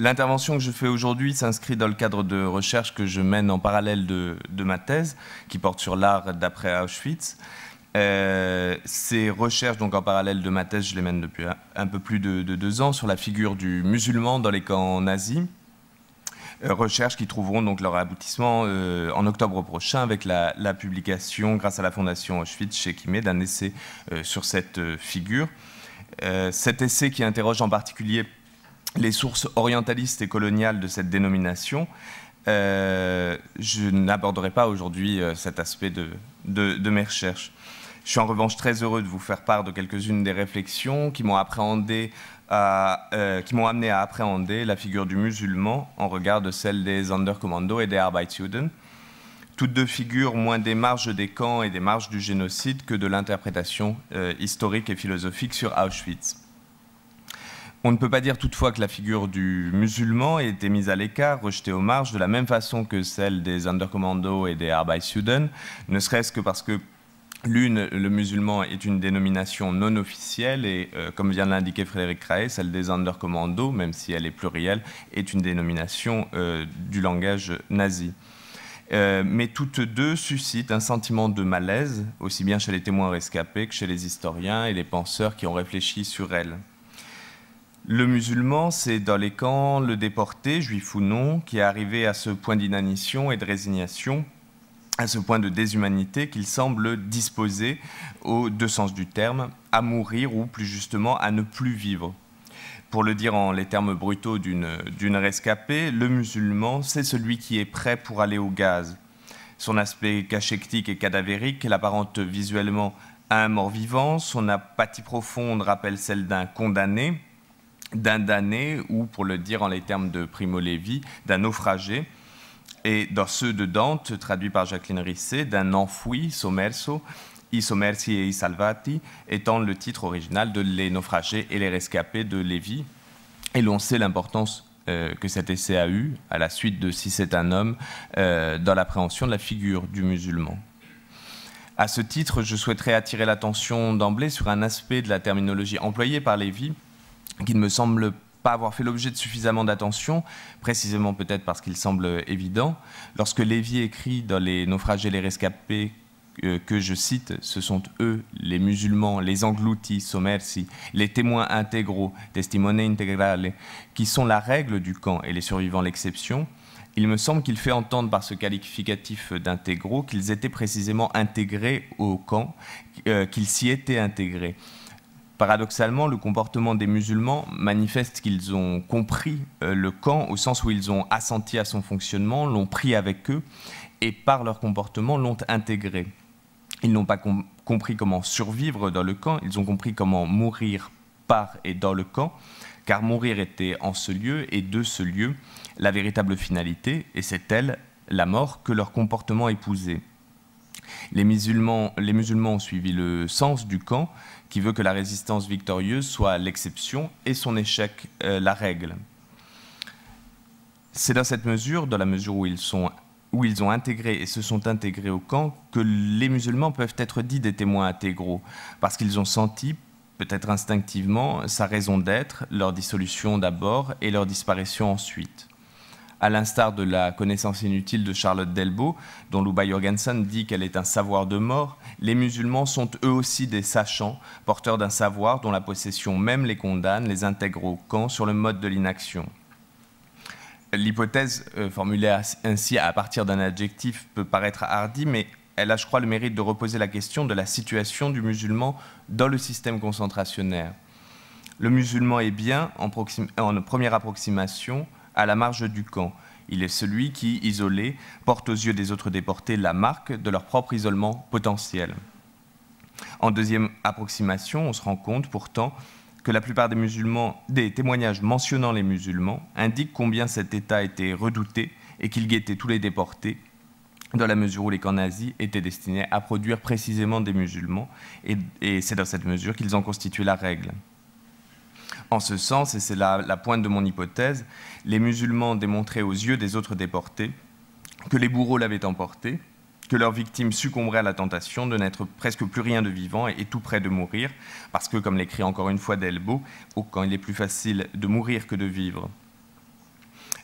L'intervention que je fais aujourd'hui s'inscrit dans le cadre de recherches que je mène en parallèle de ma thèse, qui porte sur l'art d'après Auschwitz. Ces recherches, donc en parallèle de ma thèse, je les mène depuis un peu plus de 2 ans, sur la figure du musulman dans les camps nazis. Recherches qui trouveront donc leur aboutissement en octobre prochain avec la publication, grâce à la Fondation Auschwitz chez Kimé, d'un essai sur cette figure. Cet essai qui interroge en particulier les sources orientalistes et coloniales de cette dénomination. Je n'aborderai pas aujourd'hui cet aspect de mes recherches. Je suis en revanche très heureux de vous faire part de quelques-unes des réflexions qui m'ont amené à appréhender la figure du musulman en regard de celle des Sonderkommando et des Arbeitsjuden. Toutes deux figures moins des marges des camps et des marges du génocide que de l'interprétation historique et philosophique sur Auschwitz. On ne peut pas dire toutefois que la figure du musulman ait été mise à l'écart, rejetée aux marges, de la même façon que celle des Sonderkommando et des Arbeitsjuden, ne serait-ce que parce que l'une, le musulman, est une dénomination non officielle et, comme vient de l'indiquer Frédéric Craé, celle des Sonderkommando, même si elle est plurielle, est une dénomination du langage nazi. Mais toutes deux suscitent un sentiment de malaise, aussi bien chez les témoins rescapés que chez les historiens et les penseurs qui ont réfléchi sur elles. Le musulman, c'est dans les camps le déporté, juif ou non, qui est arrivé à ce point d'inanition et de résignation, à ce point de déshumanité qu'il semble disposé, aux deux sens du terme, à mourir ou plus justement à ne plus vivre. Pour le dire en les termes brutaux d'une rescapée, le musulman, c'est celui qui est prêt pour aller au gaz. Son aspect cachectique et cadavérique l'apparente visuellement à un mort-vivant, son apathie profonde rappelle celle d'un condamné, d'un damné ou, pour le dire en les termes de Primo Levi, d'un naufragé, et dans ceux de Dante, traduit par Jacqueline Risset, d'un enfoui, sommerso, i sommersi et i salvati, étant le titre original de Les naufragés et les rescapés de Lévi. Et l'on sait l'importance que cet essai a eu, à la suite de Si c'est un homme, dans l'appréhension de la figure du musulman. À ce titre, je souhaiterais attirer l'attention d'emblée sur un aspect de la terminologie employée par Lévi, qui ne me semble pas avoir fait l'objet de suffisamment d'attention, précisément peut-être parce qu'il semble évident. Lorsque Lévi écrit dans Les naufragés et les rescapés que, je cite, ce sont eux, les musulmans, les engloutis, sommersi, les témoins intégraux, testimone integrale, qui sont la règle du camp et les survivants l'exception, il me semble qu'il fait entendre par ce qualificatif d'intégraux qu'ils étaient précisément intégrés au camp, qu'ils s'y étaient intégrés. Paradoxalement, le comportement des musulmans manifeste qu'ils ont compris le camp au sens où ils ont assenti à son fonctionnement, l'ont pris avec eux et par leur comportement l'ont intégré. Ils n'ont pas compris comment survivre dans le camp, ils ont compris comment mourir par et dans le camp, car mourir était en ce lieu et de ce lieu la véritable finalité, et c'est elle, la mort, que leur comportement épousait. Les musulmans ont suivi le sens du camp, qui veut que la résistance victorieuse soit l'exception et son échec la règle. C'est dans cette mesure, dans la mesure où ils ont intégré et se sont intégrés au camp, que les musulmans peuvent être dits des témoins intégraux, parce qu'ils ont senti, peut-être instinctivement, sa raison d'être, leur dissolution d'abord et leur disparition ensuite. À l'instar de la connaissance inutile de Charlotte Delbo, dont Luba Jorgensen dit qu'elle est un savoir de mort, les musulmans sont eux aussi des sachants, porteurs d'un savoir dont la possession même les condamne, les intègre au camp sur le mode de l'inaction. L'hypothèse formulée ainsi à partir d'un adjectif peut paraître hardie, mais elle a, je crois, le mérite de reposer la question de la situation du musulman dans le système concentrationnaire. Le musulman est bien, en première approximation, à la marge du camp. Il est celui qui, isolé, porte aux yeux des autres déportés la marque de leur propre isolement potentiel. En deuxième approximation, on se rend compte pourtant que la plupart des témoignages mentionnant les musulmans indiquent combien cet État était redouté et qu'il guettait tous les déportés, dans la mesure où les camps nazis étaient destinés à produire précisément des musulmans, et c'est dans cette mesure qu'ils en constituaient la règle. En ce sens, et c'est la pointe de mon hypothèse, les musulmans démontraient aux yeux des autres déportés que les bourreaux l'avaient emporté, que leurs victimes succomberaient à la tentation de n'être presque plus rien de vivant et tout près de mourir, parce que, comme l'écrit encore une fois Delbo, au camp il est plus facile de mourir que de vivre.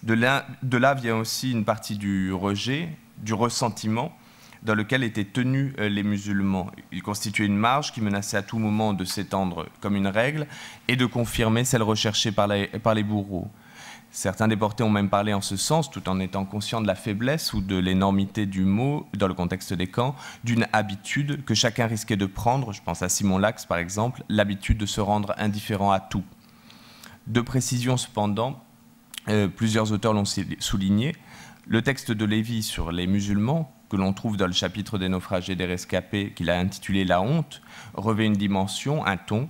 De là vient aussi une partie du rejet, du ressentiment, dans lequel étaient tenus les musulmans. Il constituait une marge qui menaçait à tout moment de s'étendre comme une règle et de confirmer celle recherchée par les bourreaux. Certains déportés ont même parlé en ce sens, tout en étant conscients de la faiblesse ou de l'énormité du mot, dans le contexte des camps, d'une habitude que chacun risquait de prendre, je pense à Simon Lax par exemple, l'habitude de se rendre indifférent à tout. De précision cependant, plusieurs auteurs l'ont souligné, le texte de Lévi sur les musulmans, que l'on trouve dans le chapitre des naufragés et des rescapés, qu'il a intitulé « La honte », revêt une dimension, un ton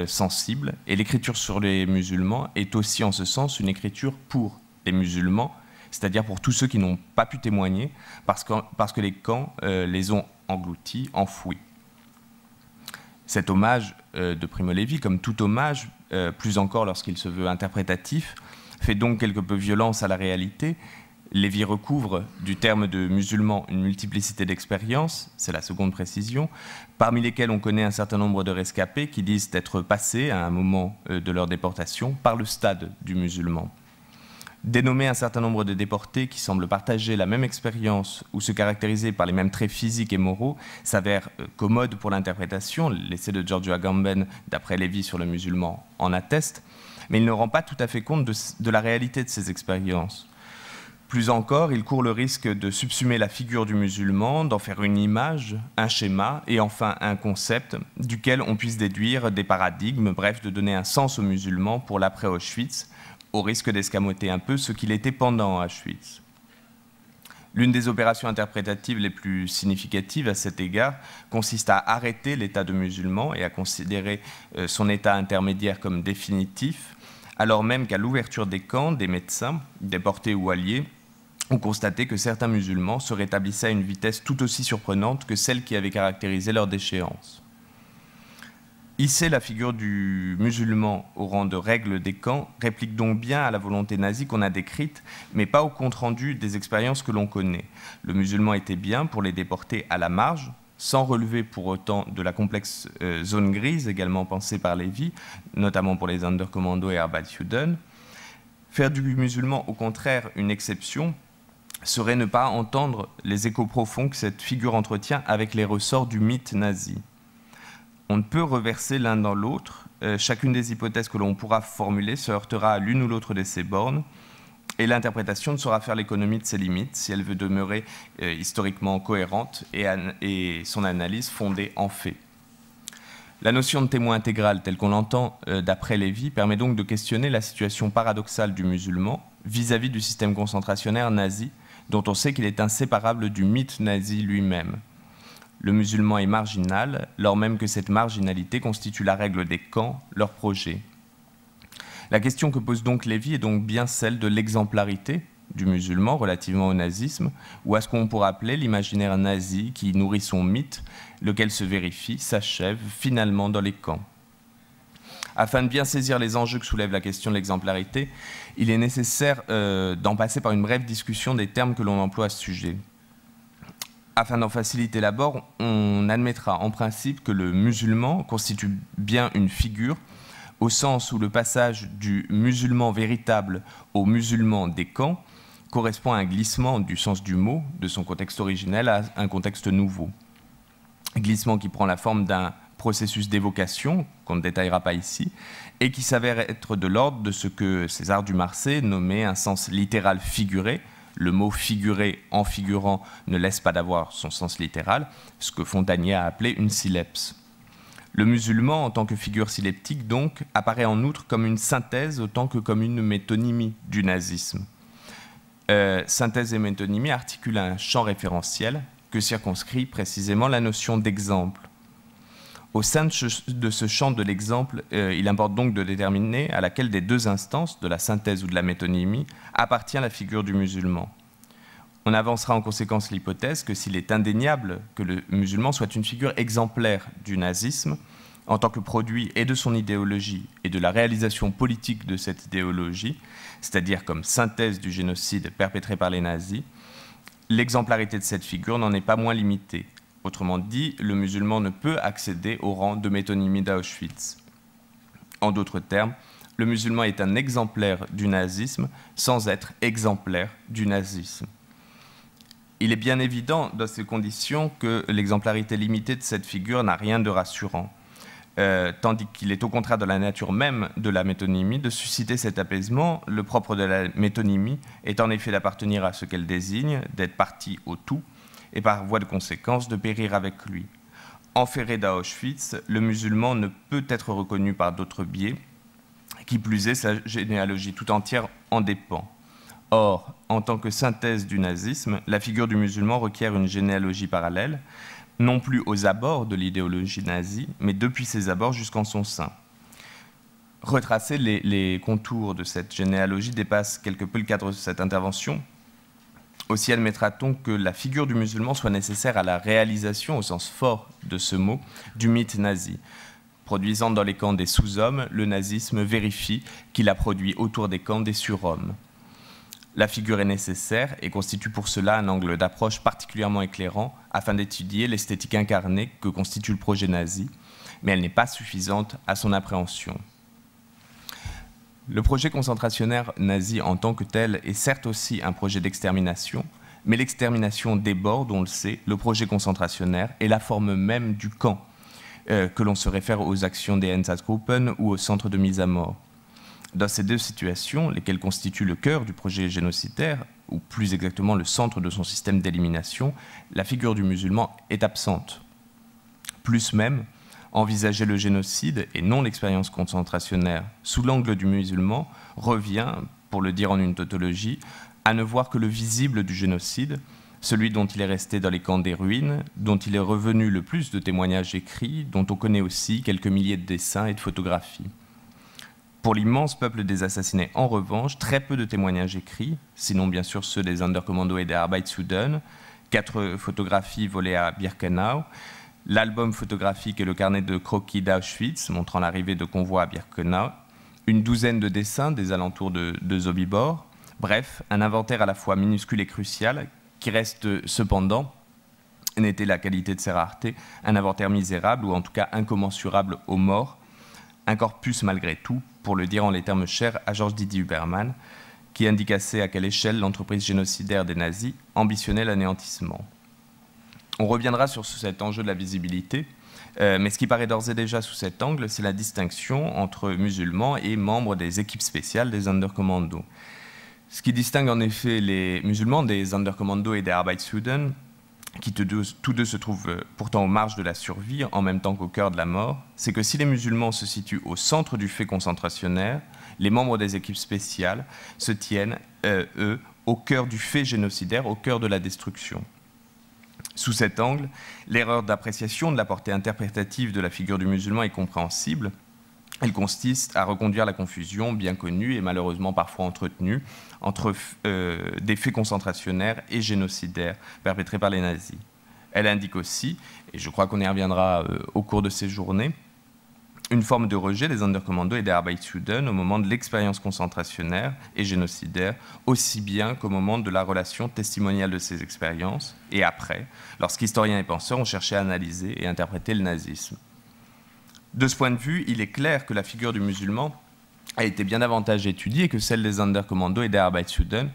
sensible, et l'écriture sur les musulmans est aussi en ce sens une écriture pour les musulmans, c'est-à-dire pour tous ceux qui n'ont pas pu témoigner, parce que les camps les ont engloutis, enfouis. Cet hommage de Primo Levi, comme tout hommage, plus encore lorsqu'il se veut interprétatif, fait donc quelque peu violence à la réalité. Lévi recouvre du terme de musulman une multiplicité d'expériences, c'est la seconde précision, parmi lesquelles on connaît un certain nombre de rescapés qui disent être passés à un moment de leur déportation par le stade du musulman. Dénommer un certain nombre de déportés qui semblent partager la même expérience ou se caractériser par les mêmes traits physiques et moraux s'avère commode pour l'interprétation. L'essai de Giorgio Agamben, d'après Lévi sur le musulman, en atteste, mais il ne rend pas tout à fait compte de la réalité de ces expériences. Plus encore, il court le risque de subsumer la figure du musulman, d'en faire une image, un schéma et enfin un concept duquel on puisse déduire des paradigmes, bref, de donner un sens au musulman pour l'après-Auschwitz, au risque d'escamoter un peu ce qu'il était pendant Auschwitz. L'une des opérations interprétatives les plus significatives à cet égard consiste à arrêter l'état de musulman et à considérer son état intermédiaire comme définitif, alors même qu'à l'ouverture des camps, des médecins, déportés ou alliés, ont constaté que certains musulmans se rétablissaient à une vitesse tout aussi surprenante que celle qui avait caractérisé leur déchéance. Hisser la figure du musulman au rang de règle des camps réplique donc bien à la volonté nazie qu'on a décrite, mais pas au compte-rendu des expériences que l'on connaît. Le musulman était bien pour les déporter à la marge, sans relever pour autant de la complexe zone grise également pensée par Lévi, notamment pour les Sonderkommando et Arbeitsjuden. Faire du musulman, au contraire, une exception, serait ne pas entendre les échos profonds que cette figure entretient avec les ressorts du mythe nazi. On ne peut reverser l'un dans l'autre, chacune des hypothèses que l'on pourra formuler se heurtera à l'une ou l'autre de ces bornes, et l'interprétation ne saura faire l'économie de ses limites si elle veut demeurer historiquement cohérente et son analyse fondée en faits. La notion de témoin intégral, telle qu'on l'entend d'après Lévi, permet donc de questionner la situation paradoxale du musulman vis-à-vis du système concentrationnaire nazi, dont on sait qu'il est inséparable du mythe nazi lui-même. Le musulman est marginal, lors même que cette marginalité constitue la règle des camps, leur projet. La question que pose donc Lévi est donc bien celle de l'exemplarité du musulman relativement au nazisme, ou à ce qu'on pourrait appeler l'imaginaire nazi qui nourrit son mythe, lequel se vérifie, s'achève finalement dans les camps. Afin de bien saisir les enjeux que soulève la question de l'exemplarité, il est nécessaire d'en passer par une brève discussion des termes que l'on emploie à ce sujet. Afin d'en faciliter l'abord, on admettra en principe que le musulman constitue bien une figure, au sens où le passage du musulman véritable au musulman des camps correspond à un glissement du sens du mot, de son contexte originel à un contexte nouveau. Glissement qui prend la forme d'un processus d'évocation, qu'on ne détaillera pas ici, et qui s'avère être de l'ordre de ce que César Dumarsais nommait un sens littéral figuré. Le mot figuré en figurant ne laisse pas d'avoir son sens littéral, ce que Fontanier a appelé une sylepse. Le musulman, en tant que figure syleptique, donc, apparaît en outre comme une synthèse autant que comme une métonymie du nazisme. Synthèse et métonymie articulent un champ référentiel que circonscrit précisément la notion d'exemple. Au sein de ce champ de l'exemple, il importe donc de déterminer à laquelle des deux instances, de la synthèse ou de la métonymie, appartient la figure du musulman. On avancera en conséquence l'hypothèse que s'il est indéniable que le musulman soit une figure exemplaire du nazisme, en tant que produit et de son idéologie et de la réalisation politique de cette idéologie, c'est-à-dire comme synthèse du génocide perpétré par les nazis, l'exemplarité de cette figure n'en est pas moins limitée. Autrement dit, le musulman ne peut accéder au rang de métonymie d'Auschwitz. En d'autres termes, Le musulman est un exemplaire du nazisme sans être exemplaire du nazisme. Il est bien évident dans ces conditions que l'exemplarité limitée de cette figure n'a rien de rassurant, tandis qu'il est au contraire de la nature même de la métonymie de susciter cet apaisement. Le propre de la métonymie est en effet d'appartenir à ce qu'elle désigne, d'être partie au tout, et par voie de conséquence de périr avec lui. Enferré d'Auschwitz, le musulman ne peut être reconnu par d'autres biais, qui plus est, sa généalogie tout entière en dépend. Or, en tant que synthèse du nazisme, la figure du musulman requiert une généalogie parallèle, non plus aux abords de l'idéologie nazie, mais depuis ses abords jusqu'en son sein. Retracer les contours de cette généalogie dépasse quelque peu le cadre de cette intervention. Aussi admettra-t-on que la figure du musulman soit nécessaire à la réalisation, au sens fort de ce mot, du mythe nazi. Produisant dans les camps des sous-hommes, le nazisme vérifie qu'il a produit autour des camps des surhommes. La figure est nécessaire et constitue pour cela un angle d'approche particulièrement éclairant afin d'étudier l'esthétique incarnée que constitue le projet nazi, mais elle n'est pas suffisante à son appréhension. Le projet concentrationnaire nazi en tant que tel est certes aussi un projet d'extermination, mais l'extermination déborde, on le sait, le projet concentrationnaire et la forme même du camp, que l'on se réfère aux actions des Einsatzgruppen ou au centre de mise à mort. Dans ces deux situations, lesquelles constituent le cœur du projet génocidaire, ou plus exactement le centre de son système d'élimination, la figure du musulman est absente. Plus même, envisager le génocide et non l'expérience concentrationnaire sous l'angle du musulman revient, pour le dire en une tautologie, à ne voir que le visible du génocide, celui dont il est resté dans les camps des ruines, dont il est revenu le plus de témoignages écrits, dont on connaît aussi quelques milliers de dessins et de photographies. Pour l'immense peuple des assassinés, en revanche, très peu de témoignages écrits, sinon bien sûr ceux des Sonderkommando et des Arbeitsjuden, 4 photographies volées à Birkenau, l'album photographique et le carnet de croquis d'Auschwitz, montrant l'arrivée de convois à Birkenau, une douzaine de dessins des alentours de Sobibor, bref, un inventaire à la fois minuscule et crucial, qui reste cependant, n'était la qualité de ses raretés, un inventaire misérable ou en tout cas incommensurable aux morts, un corpus malgré tout, pour le dire en les termes chers à Georges Didier Huberman, qui indique assez à quelle échelle l'entreprise génocidaire des nazis ambitionnait l'anéantissement. On reviendra sur cet enjeu de la visibilité, mais ce qui paraît d'ores et déjà sous cet angle, c'est la distinction entre musulmans et membres des équipes spéciales des Sonderkommando. Ce qui distingue en effet les musulmans des Sonderkommando et des Arbeitsjuden, qui tous deux se trouvent pourtant aux marges de la survie, en même temps qu'au cœur de la mort, c'est que si les musulmans se situent au centre du fait concentrationnaire, les membres des équipes spéciales se tiennent, eux, au cœur du fait génocidaire, au cœur de la destruction. Sous cet angle, l'erreur d'appréciation de la portée interprétative de la figure du musulman est compréhensible. Elle consiste à reconduire la confusion bien connue et malheureusement parfois entretenue entre des faits concentrationnaires et génocidaires perpétrés par les nazis. Elle indique aussi, et je crois qu'on y reviendra au cours de ces journées, une forme de rejet des Sonderkommando et des Arbeitsjuden au moment de l'expérience concentrationnaire et génocidaire, aussi bien qu'au moment de la relation testimoniale de ces expériences, et après, lorsqu'historiens et penseurs ont cherché à analyser et interpréter le nazisme. De ce point de vue, il est clair que la figure du musulman a été bien davantage étudiée que celle des Sonderkommando et des Arbeitsjuden,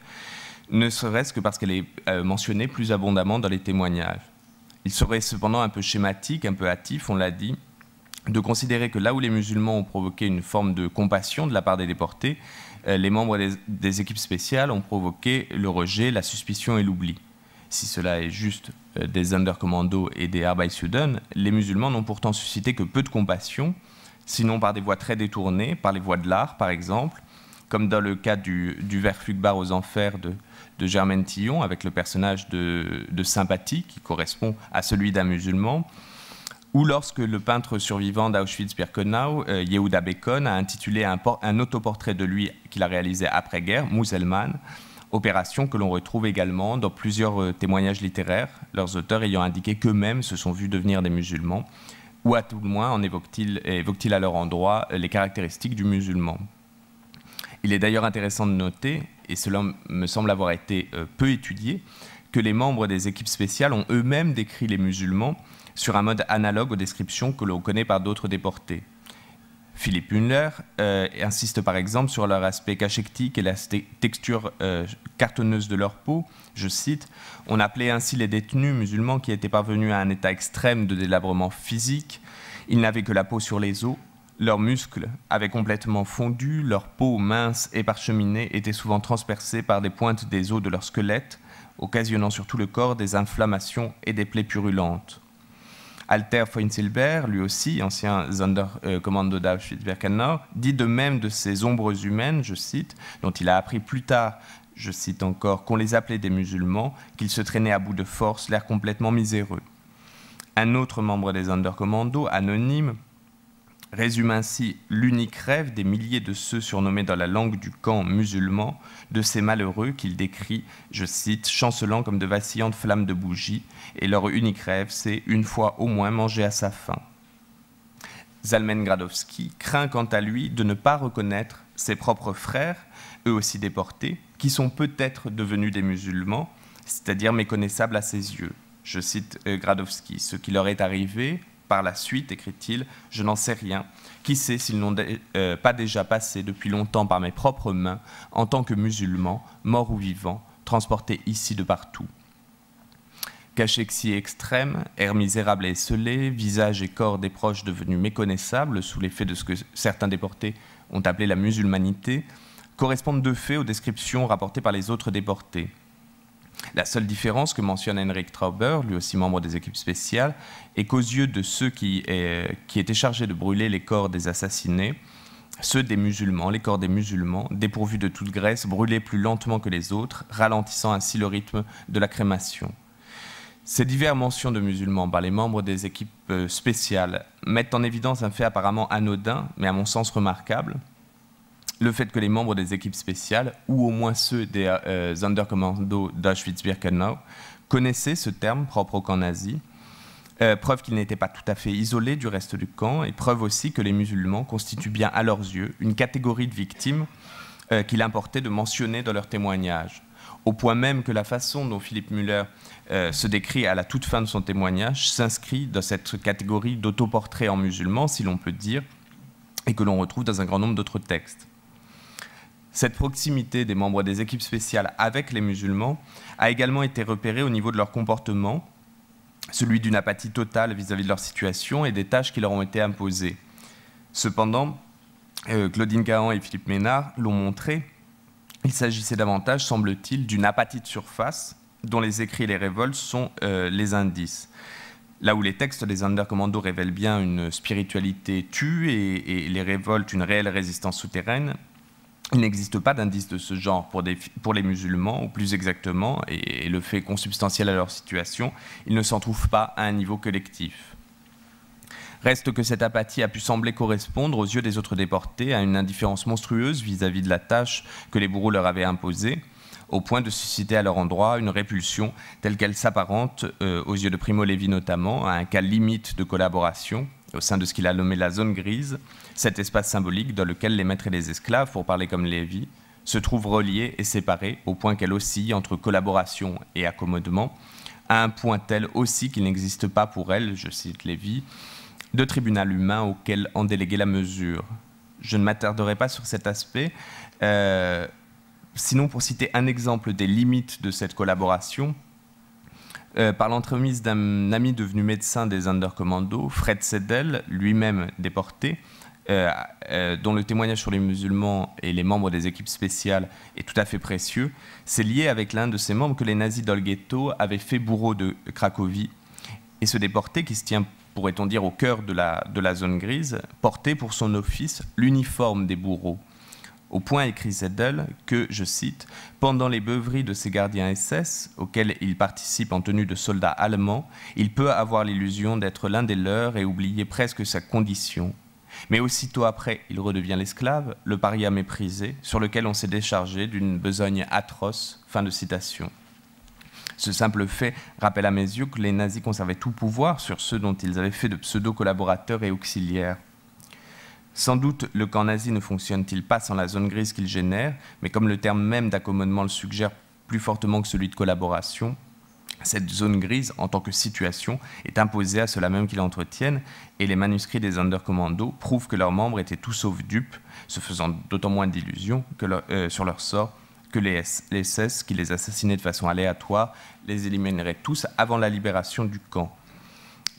ne serait-ce que parce qu'elle est mentionnée plus abondamment dans les témoignages. Il serait cependant un peu schématique, un peu hâtif, on l'a dit, de considérer que là où les musulmans ont provoqué une forme de compassion de la part des déportés, les membres des équipes spéciales ont provoqué le rejet, la suspicion et l'oubli. Si cela est juste des Sonderkommando et des Arbeitsjuden, les musulmans n'ont pourtant suscité que peu de compassion, sinon par des voies très détournées, par les voies de l'art par exemple, comme dans le cas du Verfügbar aux enfers de Germaine Tillon, avec le personnage de Sympathie, qui correspond à celui d'un musulman, ou lorsque le peintre survivant d'Auschwitz-Birkenau, Yehuda Bekon, a intitulé un autoportrait de lui qu'il a réalisé après-guerre, Muselman, opération que l'on retrouve également dans plusieurs témoignages littéraires, leurs auteurs ayant indiqué qu'eux-mêmes se sont vus devenir des musulmans, ou à tout le moins en évoquent-ils à leur endroit les caractéristiques du musulman. Il est d'ailleurs intéressant de noter, et cela me semble avoir été peu étudié, que les membres des équipes spéciales ont eux-mêmes décrit les musulmans sur un mode analogue aux descriptions que l'on connaît par d'autres déportés. Philippe Müller insiste par exemple sur leur aspect cachectique et la texture cartonneuse de leur peau. Je cite, « On appelait ainsi les détenus musulmans qui étaient parvenus à un état extrême de délabrement physique. Ils n'avaient que la peau sur les os. Leurs muscles avaient complètement fondu, leur peau mince et parcheminée était souvent transpercée par des pointes des os de leur squelette, occasionnant sur tout le corps des inflammations et des plaies purulentes. » Alter Feunzilber, lui aussi, ancien Sonderkommando d'Auschwitz-Birkenau, dit de même de ces ombres humaines, je cite, dont il a appris plus tard, je cite encore, qu'on les appelait des musulmans, qu'ils se traînaient à bout de force, l'air complètement miséreux. Un autre membre des Sonderkommando, anonyme, résume ainsi l'unique rêve des milliers de ceux surnommés dans la langue du camp musulman, de ces malheureux qu'il décrit, je cite, chancelant comme de vacillantes flammes de bougies, et leur unique rêve, c'est une fois au moins manger à sa faim. Zalmen Gradowski craint quant à lui de ne pas reconnaître ses propres frères, eux aussi déportés, qui sont peut-être devenus des musulmans, c'est-à-dire méconnaissables à ses yeux. Je cite Gradowski, ce qui leur est arrivé, par la suite, écrit-il, je n'en sais rien. Qui sait s'ils n'ont pas déjà passé depuis longtemps par mes propres mains, en tant que musulmans, morts ou vivants, transportés ici de partout. Cachexie extrême, air misérable et esselé, visage et corps des proches devenus méconnaissables sous l'effet de ce que certains déportés ont appelé la musulmanité, correspondent de fait aux descriptions rapportées par les autres déportés. La seule différence que mentionne Henrik Trauber, lui aussi membre des équipes spéciales, est qu'aux yeux de ceux qui étaient chargés de brûler les corps des assassinés, ceux des musulmans, les corps des musulmans, dépourvus de toute graisse, brûlaient plus lentement que les autres, ralentissant ainsi le rythme de la crémation. Ces diverses mentions de musulmans par les membres des équipes spéciales mettent en évidence un fait apparemment anodin, mais à mon sens remarquable, le fait que les membres des équipes spéciales, ou au moins ceux des Sonderkommando d'Auschwitz-Birkenau, connaissaient ce terme propre au camp nazi, preuve qu'il n'était pas tout à fait isolé du reste du camp, et preuve aussi que les musulmans constituent bien à leurs yeux une catégorie de victimes qu'il importait de mentionner dans leurs témoignages. Au point même que la façon dont Philippe Müller se décrit à la toute fin de son témoignage s'inscrit dans cette catégorie d'autoportrait en musulman, si l'on peut dire, et que l'on retrouve dans un grand nombre d'autres textes. Cette proximité des membres des équipes spéciales avec les musulmans a également été repérée au niveau de leur comportement, celui d'une apathie totale vis-à-vis de leur situation et des tâches qui leur ont été imposées. Cependant, Claudine Cahan et Philippe Ménard l'ont montré, il s'agissait davantage, semble-t-il, d'une apathie de surface dont les écrits et les révoltes sont les indices. Là où les textes des Sonderkommando révèlent bien une spiritualité tue et les révoltes une réelle résistance souterraine, il n'existe pas d'indices de ce genre pour les musulmans, ou plus exactement, et le fait consubstantiel à leur situation, ils ne s'en trouvent pas à un niveau collectif. Reste que cette apathie a pu sembler correspondre aux yeux des autres déportés à une indifférence monstrueuse vis-à-vis de la tâche que les bourreaux leur avaient imposée, au point de susciter à leur endroit une répulsion telle qu'elle s'apparente, aux yeux de Primo Levi notamment, à un cas limite de collaboration, au sein de ce qu'il a nommé la zone grise, cet espace symbolique dans lequel les maîtres et les esclaves, pour parler comme Lévi, se trouvent reliés et séparés au point qu'elle oscille entre collaboration et accommodement, à un point tel aussi qu'il n'existe pas pour elle, je cite Lévi, de tribunal humain auquel en déléguer la mesure. Je ne m'attarderai pas sur cet aspect, sinon pour citer un exemple des limites de cette collaboration, par l'entremise d'un ami devenu médecin des Sonderkommando, Fred Seidel, lui-même déporté, dont le témoignage sur les musulmans et les membres des équipes spéciales est tout à fait précieux, c'est lié avec l'un de ses membres que les nazis dans le ghetto avaient fait bourreau de Cracovie. Et ce déporté, qui se tient, pourrait-on dire, au cœur de la zone grise, portait pour son office l'uniforme des bourreaux. Au point, écrit Seidel, que, je cite, « Pendant les beuveries de ces gardiens SS, auxquels il participe en tenue de soldat allemand, il peut avoir l'illusion d'être l'un des leurs et oublier presque sa condition. Mais aussitôt après, il redevient l'esclave, le paria méprisé, sur lequel on s'est déchargé d'une besogne atroce. » Fin de citation. Ce simple fait rappelle à mes yeux que les nazis conservaient tout pouvoir sur ceux dont ils avaient fait de pseudo-collaborateurs et auxiliaires. Sans doute, le camp nazi ne fonctionne-t-il pas sans la zone grise qu'il génère, mais comme le terme même d'accommodement le suggère plus fortement que celui de collaboration, Cette zone grise, en tant que situation, est imposée à ceux-là même qui l'entretiennent, et les manuscrits des Sonderkommando prouvent que leurs membres étaient tout sauf dupes, se faisant d'autant moins d'illusions sur leur sort que les SS, qui les assassinaient de façon aléatoire, les élimineraient tous avant la libération du camp.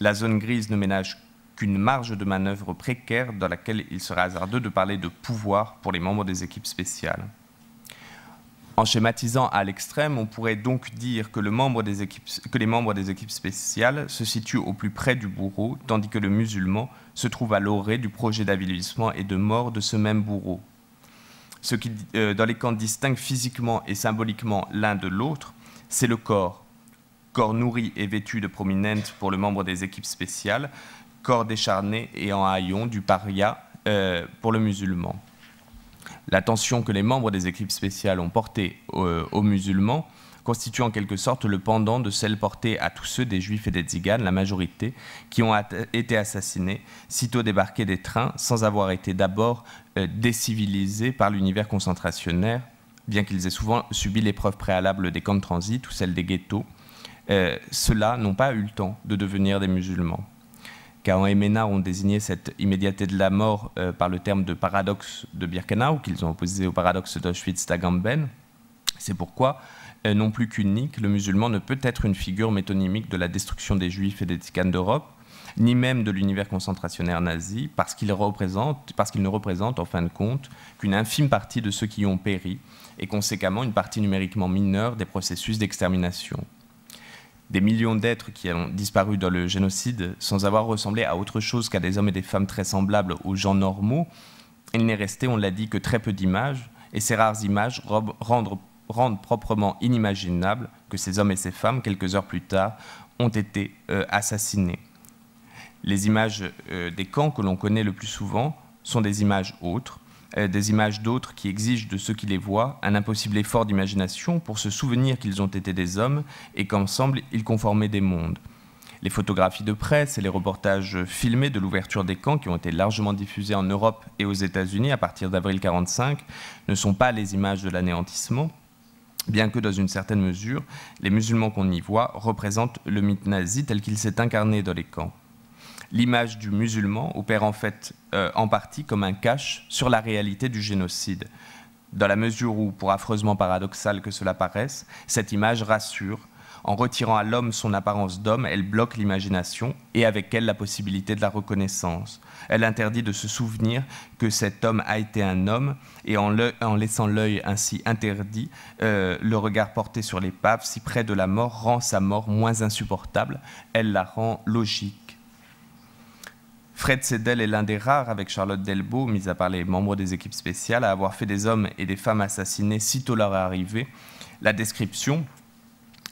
La zone grise ne ménage qu'une marge de manœuvre précaire dans laquelle il serait hasardeux de parler de pouvoir pour les membres des équipes spéciales. En schématisant à l'extrême, on pourrait donc dire que les membres des équipes spéciales se situent au plus près du bourreau, tandis que le musulman se trouve à l'orée du projet d'avilissement et de mort de ce même bourreau. Ce qui, dans les camps, distingue physiquement et symboliquement l'un de l'autre, c'est le corps. Corps nourri et vêtu de prominentes pour le membre des équipes spéciales, corps décharné et en haillons du paria pour le musulman. L'attention que les membres des équipes spéciales ont portée aux musulmans constitue en quelque sorte le pendant de celle portée à tous ceux des juifs et des tziganes, la majorité, qui ont été assassinés sitôt débarqués des trains sans avoir été d'abord décivilisés par l'univers concentrationnaire, bien qu'ils aient souvent subi l'épreuve préalable des camps de transit ou celle des ghettos. Ceux-là n'ont pas eu le temps de devenir des musulmans. Cahan et Ménard ont désigné cette immédiateté de la mort par le terme de paradoxe de Birkenau, qu'ils ont opposé au paradoxe d'Auschwitz-Dagamben. C'est pourquoi, non plus qu'unique, le musulman ne peut être une figure métonymique de la destruction des juifs et des tziganes d'Europe, ni même de l'univers concentrationnaire nazi, parce qu'il ne représente en fin de compte qu'une infime partie de ceux qui y ont péri, et conséquemment une partie numériquement mineure des processus d'extermination. Des millions d'êtres qui ont disparu dans le génocide sans avoir ressemblé à autre chose qu'à des hommes et des femmes très semblables aux gens normaux, il n'est resté, on l'a dit, que très peu d'images, et ces rares images rendent proprement inimaginable que ces hommes et ces femmes, quelques heures plus tard, ont été assassinés. Les images des camps que l'on connaît le plus souvent sont des images autres, des images d'autres qui exigent de ceux qui les voient un impossible effort d'imagination pour se souvenir qu'ils ont été des hommes et qu'ensemble ils conformaient des mondes. Les photographies de presse et les reportages filmés de l'ouverture des camps qui ont été largement diffusés en Europe et aux États-Unis à partir d'avril 1945 ne sont pas les images de l'anéantissement, bien que dans une certaine mesure, les musulmans qu'on y voit représentent le mythe nazi tel qu'il s'est incarné dans les camps. L'image du musulman opère en fait en partie comme un cache sur la réalité du génocide, dans la mesure où, pour affreusement paradoxal que cela paraisse, cette image rassure. En retirant à l'homme son apparence d'homme, elle bloque l'imagination et avec elle la possibilité de la reconnaissance. Elle interdit de se souvenir que cet homme a été un homme et en laissant l'œil ainsi interdit, le regard porté sur l'épave si près de la mort rend sa mort moins insupportable, elle la rend logique. Fred Seidel est l'un des rares, avec Charlotte Delbo, mis à part les membres des équipes spéciales, à avoir fait des hommes et des femmes assassinés sitôt leur arrivée. La description,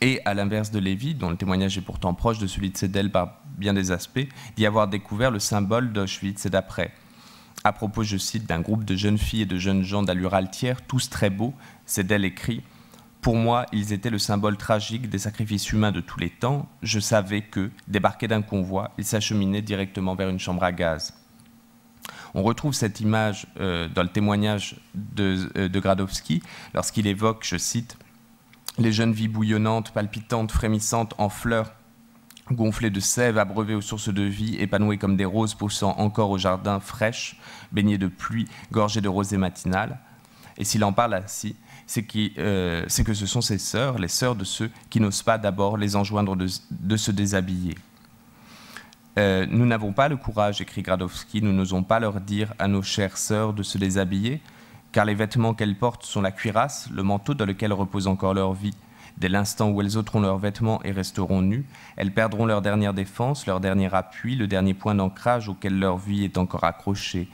et à l'inverse de Lévy, dont le témoignage est pourtant proche de celui de Seidel par bien des aspects, d'y avoir découvert le symbole d'Auschwitz et d'après. À propos, je cite, d'un groupe de jeunes filles et de jeunes gens d'allure altière, tous très beaux, Seidel écrit « Pour moi, ils étaient le symbole tragique des sacrifices humains de tous les temps. Je savais que, débarqués d'un convoi, ils s'acheminaient directement vers une chambre à gaz. » On retrouve cette image dans le témoignage de Gradowski, lorsqu'il évoque, je cite, « Les jeunes vies bouillonnantes, palpitantes, frémissantes, en fleurs, gonflées de sève, abreuvées aux sources de vie, épanouies comme des roses poussant encore au jardin fraîches, baignées de pluie, gorgées de rosée matinale. » Et s'il en parle ainsi, c'est que ce sont ses sœurs, les sœurs de ceux qui n'osent pas d'abord les enjoindre de se déshabiller. Nous n'avons pas le courage, écrit Gradowski, nous n'osons pas leur dire à nos chères sœurs de se déshabiller, car les vêtements qu'elles portent sont la cuirasse, le manteau dans lequel repose encore leur vie. Dès l'instant où elles ôteront leurs vêtements et resteront nues, elles perdront leur dernière défense, leur dernier appui, le dernier point d'ancrage auquel leur vie est encore accrochée.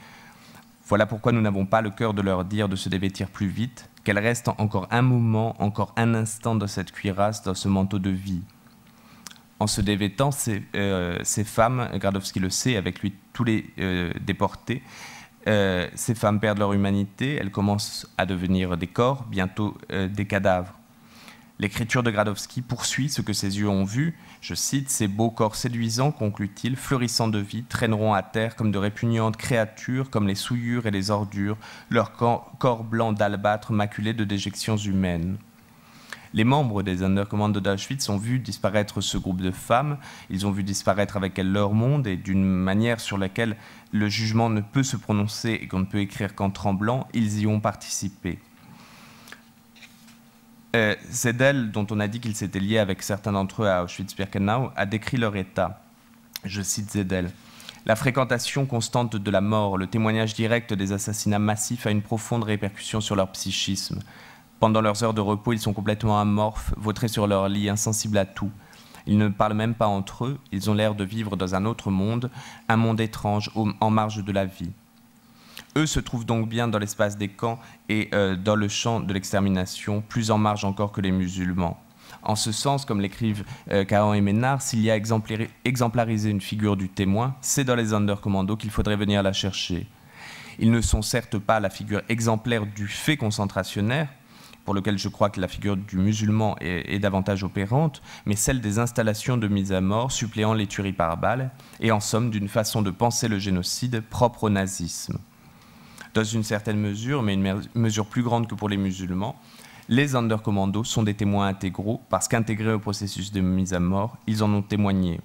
Voilà pourquoi nous n'avons pas le cœur de leur dire de se dévêtir plus vite, qu'elles restent encore un moment, encore un instant dans cette cuirasse, dans ce manteau de vie. En se dévêtant, ces femmes, Gradowski le sait, avec lui tous les déportés, ces femmes perdent leur humanité, elles commencent à devenir des corps, bientôt des cadavres. L'écriture de Gradowski poursuit ce que ses yeux ont vu. Je cite, « Ces beaux corps séduisants, conclut-il, fleurissant de vie, traîneront à terre comme de répugnantes créatures, comme les souillures et les ordures, leur corps blanc d'albâtre maculé de déjections humaines. » Les membres des Sonderkommando d'Auschwitz ont vu disparaître ce groupe de femmes, ils ont vu disparaître avec elles leur monde, et d'une manière sur laquelle le jugement ne peut se prononcer et qu'on ne peut écrire qu'en tremblant, ils y ont participé. Zedel, dont on a dit qu'il s'était lié avec certains d'entre eux à Auschwitz-Birkenau, a décrit leur état. Je cite Zedel. « La fréquentation constante de la mort, le témoignage direct des assassinats massifs a une profonde répercussion sur leur psychisme. Pendant leurs heures de repos, ils sont complètement amorphes, vautrés sur leur lit, insensibles à tout. Ils ne parlent même pas entre eux, ils ont l'air de vivre dans un autre monde, un monde étrange, en marge de la vie. Eux se trouvent donc bien dans l'espace des camps et dans le champ de l'extermination, plus en marge encore que les musulmans. En ce sens, comme l'écrivent Cahan et Ménard, s'il y a exemplarisé une figure du témoin, c'est dans les Sonderkommando qu'il faudrait venir la chercher. Ils ne sont certes pas la figure exemplaire du fait concentrationnaire, pour lequel je crois que la figure du musulman est davantage opérante, mais celle des installations de mise à mort suppléant les tueries par balles, et en somme d'une façon de penser le génocide propre au nazisme. Dans une certaine mesure, mais une mesure plus grande que pour les musulmans, les Sonderkommando sont des témoins intégraux parce qu'intégrés au processus de mise à mort, ils en ont témoigné.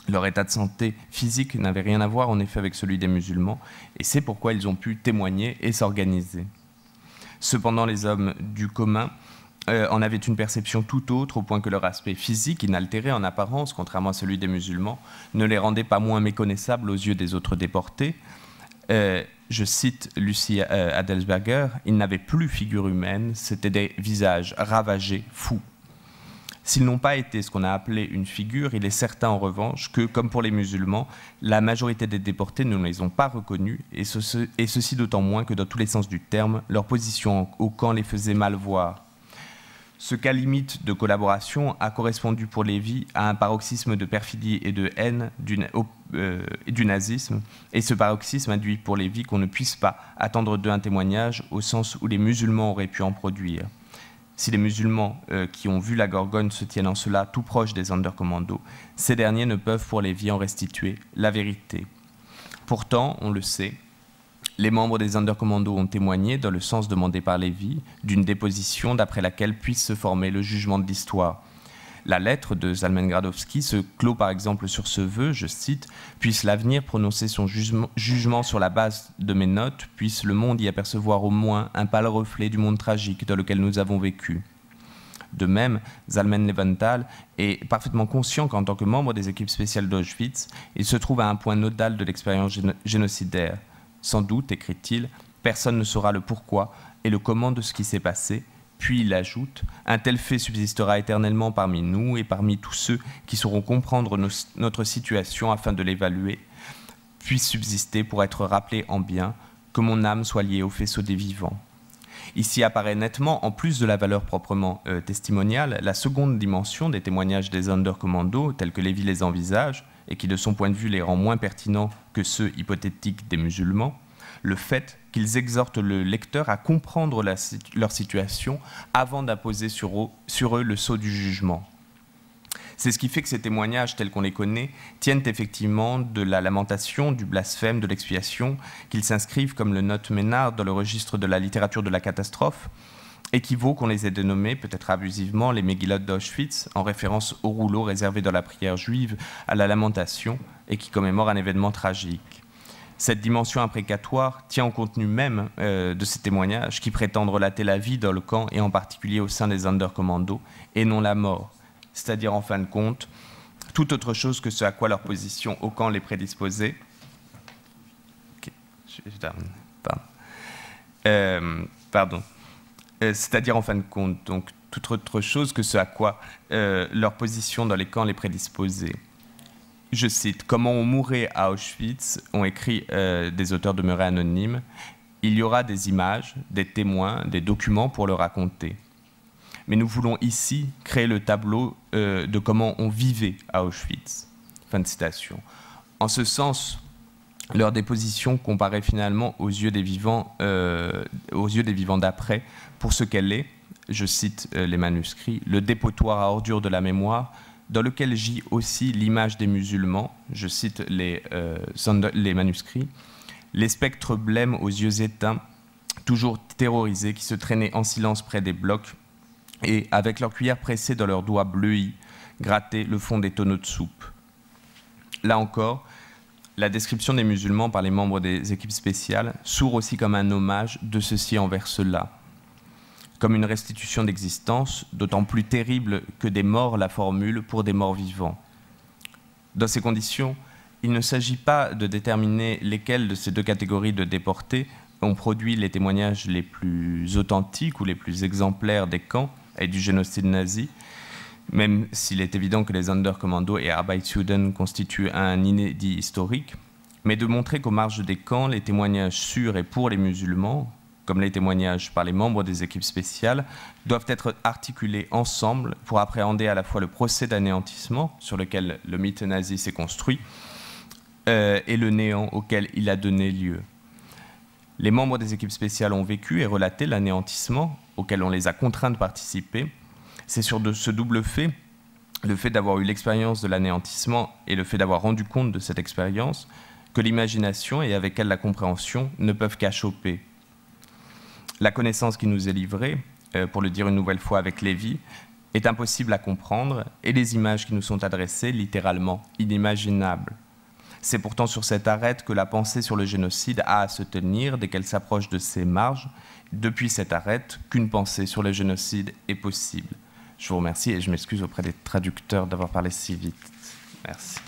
Leur état de santé physique n'avait rien à voir en effet avec celui des musulmans, et c'est pourquoi ils ont pu témoigner et s'organiser. Cependant, les hommes du commun en avaient une perception tout autre, au point que leur aspect physique, inaltéré en apparence, contrairement à celui des musulmans, ne les rendait pas moins méconnaissables aux yeux des autres déportés. Je cite Lucie Adelsberger, « Ils n'avaient plus figure humaine, c'étaient des visages ravagés, fous. » S'ils n'ont pas été ce qu'on a appelé une figure, il est certain en revanche que, comme pour les musulmans, la majorité des déportés ne les ont pas reconnus, et ceci d'autant moins que dans tous les sens du terme, leur position au camp les faisait mal voir. Ce cas limite de collaboration a correspondu pour Lévy à un paroxysme de perfidie et de haine du nazisme, et ce paroxysme induit pour Lévy qu'on ne puisse pas attendre d'eux un témoignage au sens où les musulmans auraient pu en produire. Si les musulmans qui ont vu la Gorgone se tiennent en cela tout proches des Sonderkommando, ces derniers ne peuvent pour Lévy en restituer la vérité. Pourtant, on le sait, les membres des Sonderkommando ont témoigné, dans le sens demandé par Lévy, d'une déposition d'après laquelle puisse se former le jugement de l'histoire. La lettre de Zalman Gradowski se clôt par exemple sur ce vœu, je cite, « Puisse l'avenir prononcer son jugement sur la base de mes notes, puisse le monde y apercevoir au moins un pâle reflet du monde tragique dans lequel nous avons vécu. » De même, Zalman Leventhal est parfaitement conscient qu'en tant que membre des équipes spéciales d'Auschwitz, il se trouve à un point nodal de l'expérience génocidaire. Sans doute, écrit-il, personne ne saura le pourquoi et le comment de ce qui s'est passé. Puis il ajoute, un tel fait subsistera éternellement parmi nous et parmi tous ceux qui sauront comprendre notre situation afin de l'évaluer, puisse subsister pour être rappelé en bien, que mon âme soit liée au faisceau des vivants. Ici apparaît nettement, en plus de la valeur proprement testimoniale, la seconde dimension des témoignages des Sonderkommando, tels que Lévy les envisage, et qui de son point de vue les rend moins pertinents que ceux hypothétiques des musulmans, le fait qu'ils exhortent le lecteur à comprendre leur situation avant d'imposer sur eux le sceau du jugement. C'est ce qui fait que ces témoignages tels qu'on les connaît tiennent effectivement de la lamentation, du blasphème, de l'expiation, qu'ils s'inscrivent, comme le note Ménard, dans le registre de la littérature de la catastrophe, et qui vaut qu'on les ait dénommés, peut-être abusivement, les Megillot d'Auschwitz, en référence au rouleau réservé dans la prière juive à la lamentation et qui commémore un événement tragique. Cette dimension imprécatoire tient au contenu même de ces témoignages qui prétendent relater la vie dans le camp et en particulier au sein des Sonderkommando et non la mort, c'est-à-dire en fin de compte tout autre chose que ce à quoi leur position au camp les prédisposait. Pardon. C'est-à-dire en fin de compte, donc toute autre chose que ce à quoi leur position dans les camps les prédisposait. Je cite, « Comment on mourait à Auschwitz » ont écrit des auteurs demeurés anonymes. « Il y aura des images, des témoins, des documents pour le raconter. Mais nous voulons ici créer le tableau de comment on vivait à Auschwitz. » Fin de citation. En ce sens, leur déposition comparaît finalement aux yeux des vivants d'après pour ce qu'elle est, je cite les manuscrits, « le dépotoir à ordures de la mémoire » dans lequel gît aussi l'image des musulmans, je cite les manuscrits, les spectres blêmes aux yeux éteints, toujours terrorisés, qui se traînaient en silence près des blocs, et, avec leur cuillère pressée dans leurs doigts bleuis, gratter le fond des tonneaux de soupe. Là encore, la description des musulmans par les membres des équipes spéciales s'ouvre aussi comme un hommage de ceux-ci envers ceux-là, comme une restitution d'existence, d'autant plus terrible que des morts la formulent pour des morts vivants. Dans ces conditions, il ne s'agit pas de déterminer lesquelles de ces deux catégories de déportés ont produit les témoignages les plus authentiques ou les plus exemplaires des camps et du génocide nazi, même s'il est évident que les Sonderkommando et Arbeitsjuden constituent un inédit historique, mais de montrer qu'aux marges des camps, les témoignages sur et pour les musulmans, comme les témoignages par les membres des équipes spéciales, doivent être articulés ensemble pour appréhender à la fois le procès d'anéantissement sur lequel le mythe nazi s'est construit et le néant auquel il a donné lieu. Les membres des équipes spéciales ont vécu et relaté l'anéantissement auquel on les a contraints de participer. C'est sur ce double fait, le fait d'avoir eu l'expérience de l'anéantissement et le fait d'avoir rendu compte de cette expérience, que l'imagination et avec elle la compréhension ne peuvent qu'achoper. La connaissance qui nous est livrée, pour le dire une nouvelle fois avec Lévy, est impossible à comprendre et les images qui nous sont adressées, littéralement inimaginables. C'est pourtant sur cette arête que la pensée sur le génocide a à se tenir dès qu'elle s'approche de ses marges. Depuis cette arête qu'une pensée sur le génocide est possible. Je vous remercie et je m'excuse auprès des traducteurs d'avoir parlé si vite. Merci.